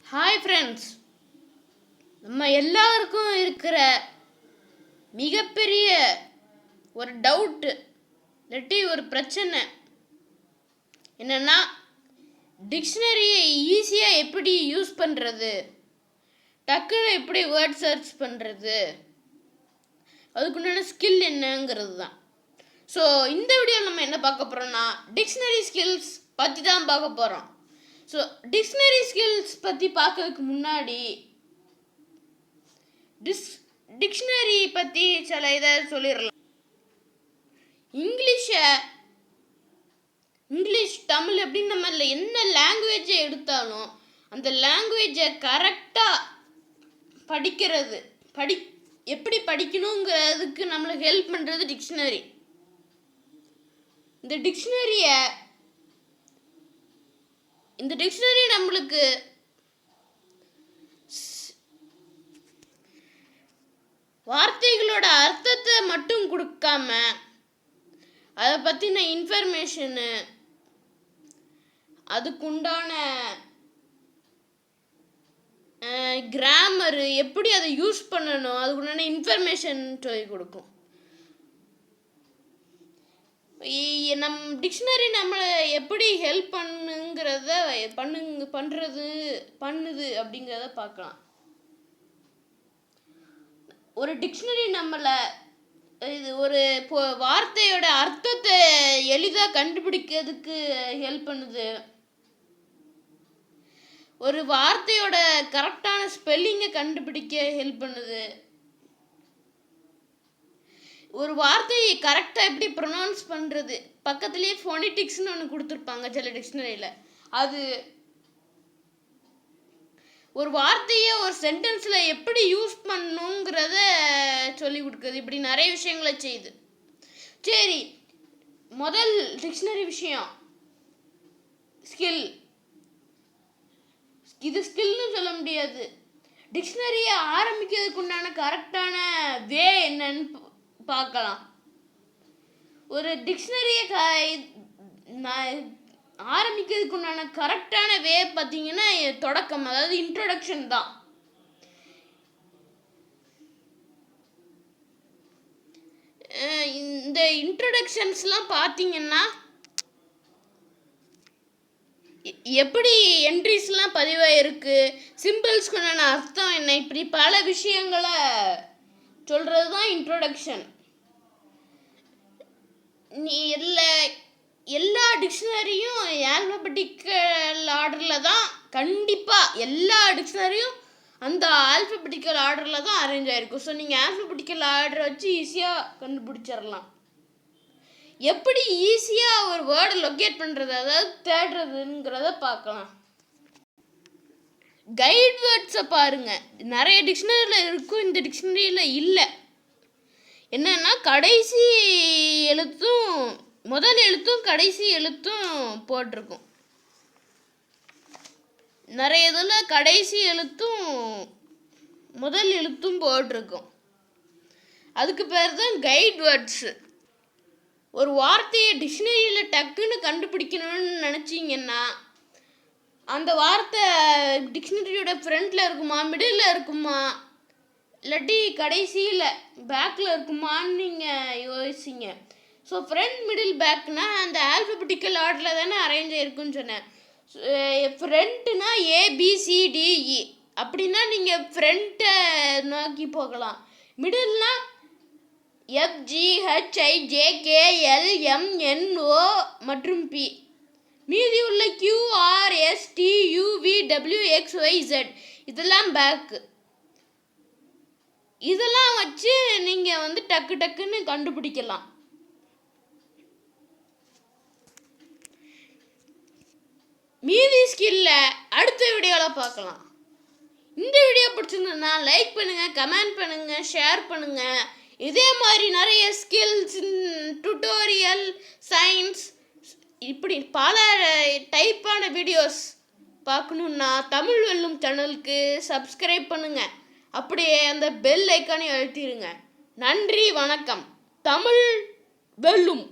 Hi friends, நம்ம எல்லாருக்கும் இருக்கிற மிகப்பெரிய ஒரு டவுட்டு இல்லாட்டி ஒரு பிரச்சனை என்னன்னா, டிக்ஷனரியை ஈஸியாக எப்படி யூஸ் பண்ணுறது, டக்குன்னு எப்படி வேர்ட் சர்ச் பண்ணுறது, அதுக்குண்டான ஸ்கில் என்னங்கிறது தான். ஸோ இந்த வீடியோவில் நம்ம என்ன பார்க்க போகிறோம்னா, டிக்ஷனரி ஸ்கில்ஸ் பற்றி தான் பார்க்க போகிறோம். ஸோ டிக்ஷனரி ஸ்கில்ஸ் பற்றி பார்க்கறதுக்கு முன்னாடி டிக்ஷனரி பற்றி சில இதை சொல்லிடலாம். இங்கிலீஷ் தமிழ் அப்படின்னு நம்ம என்ன லாங்குவேஜை எடுத்தாலும் அந்த லாங்குவேஜை கரெக்டாக படிக்கிறது, எப்படி படிக்கணுங்கிறதுக்கு நம்மளுக்கு ஹெல்ப் பண்ணுறது டிக்ஷனரி. இந்த டிக்ஷனரி நம்மளுக்கு வார்த்தைகளோட அர்த்தத்தை மட்டும் கொடுக்காம அதை பற்றின இன்ஃபர்மேஷனு, அதுக்குண்டான கிராமரு, எப்படி அதை யூஸ் பண்ணணும், அதுக்குண்டான இன்ஃபர்மேஷன் சொல்லி கொடுக்கும். டிக்ஷனரி நம்மளை எப்படி ஹெல்ப் பண்ணுது அப்படிங்கிறத பார்க்கலாம். ஒரு டிக்ஷனரி நம்மளை ஒரு வார்த்தையோட அர்த்தத்தை எளிதாக கண்டுபிடிக்கிறதுக்கு ஹெல்ப் பண்ணுது. ஒரு வார்த்தையோட கரெக்டான ஸ்பெல்லிங்கை கண்டுபிடிக்க ஹெல்ப் பண்ணுது. ஒரு வார்த்தையை கரெக்டாக எப்படி ப்ரொனவுன்ஸ் பண்ணுறது, பக்கத்துலேயே ஃபோனிட்டிக்ஸ்னு ஒன்று கொடுத்துருப்பாங்க சில டிக்ஷனரியில். அது ஒரு வார்த்தையை ஒரு சென்டென்ஸில் எப்படி யூஸ் பண்ணணுங்கிறத சொல்லி கொடுக்குது. இப்படி நிறைய விஷயங்களை செய்யுது. சரி, முதல் டிக்ஷனரி விஷயம் ஸ்கில். இது ஸ்கில்னு சொல்ல முடியாது. டிக்ஷனரியை ஆரம்பிக்கிறதுக்கு உண்டான கரெக்டான வே என்னன்னு பார்க்கலாம். ஒரு டிக்ஷனரியை ஆரம்பிக்கிறதுக்கு உண்டான கரெக்டான வே பார்த்தீங்கன்னா தொடக்கம், அதாவது இன்ட்ரோடக்ஷன் தான். இந்த இன்ட்ரோடக்ஷன்ஸ்லாம் பார்த்தீங்கன்னா எப்படி என்ட்ரிஸ்லாம் பதிவாயிருக்கு, சிம்பிள்ஸ்க்கு உண்டான அர்த்தம் என்ன, இப்படி பல விஷயங்களை சொல்கிறது தான் இன்ட்ரோடக்ஷன். எல்லா டிக்ஷனரியும் ஆல்ஃபபெட்டிக்கல் ஆர்டரில் தான், கண்டிப்பாக எல்லா டிக்ஷனரியும் அந்த ஆல்ஃபபெட்டிக்கல் ஆர்டரில் தான் அரேஞ்ச் ஆகிருக்கும். ஸோ நீங்கள் ஆல்ஃபபெட்டிக்கல் ஆர்டரை வச்சு ஈஸியாக கண்டுபிடிச்சிடலாம். எப்படி ஈஸியாக ஒரு வேர்டை லொக்கேட் பண்ணுறது, அதாவது தேடுறதுங்கிறத பார்க்கலாம். கைட் வேர்ட்ஸை பாருங்கள், நிறைய டிக்ஷனரியில் இருக்கும், இந்த டிக்ஷனரியில் இல்லை. என்னன்னா, கடைசி எழுத்தும் முதல் எழுத்தும் கடைசி எழுத்தும் போட்டிருக்கும். நிறைய இதில் கடைசி எழுத்தும் முதல் எழுத்தும் போட்டிருக்கும். அதுக்கு பேர் தான் கைட் வேர்ட்ஸு. ஒரு வார்த்தையை டிக்ஷனரியில் டக்குன்னு கண்டுபிடிக்கணும்னு நினச்சிங்கன்னா, அந்த வார்த்தை டிக்ஷனரியோட ஃப்ரண்ட்டில் இருக்குமா, மிடில் இருக்குமா, இல்லாட்டி கடைசியில் பேக்கில் இருக்குமான்னு நீங்கள் யோசிங்க. ஸோ ஃப்ரண்ட், மிடில், பேக்னா அந்த ஆல்ஃபபெட்டிக்கல் ஆர்டரில் தானே அரேஞ்ச் ஆகிருக்குன்னு சொன்னேன். ஃப்ரண்ட்டுனா ABCDE, அப்படின்னா நீங்கள் ஃப்ரண்ட்டை நோக்கி போகலாம். மிடில்னா FGHIJKLMNO மற்றும் P. மீதி உள்ள QRSTUVWXYZ இதெல்லாம் பேக்கு. இதெல்லாம் வச்சு நீங்கள் டக்குன்னு கண்டுபிடிக்கலாம். மீதி ஸ்கில்ல அடுத்த வீடியோவில் பார்க்கலாம். இந்த வீடியோ பிடிச்சிருந்ததுன்னா லைக் பண்ணுங்கள், கமெண்ட் பண்ணுங்கள், ஷேர் பண்ணுங்கள். இதே மாதிரி நிறைய ஸ்கில்ஸ், டுட்டோரியல், சயின்ஸ், இப்படி பல டைப்பான வீடியோஸ் பார்க்கணுன்னா தமிழ் வெல்லும் சேனலுக்கு சப்ஸ்கிரைப் பண்ணுங்கள். அப்படியே அந்த பெல் ஐக்கானை அழுத்திடுங்க. நன்றி, வணக்கம். தமிழ் வெல்லும்.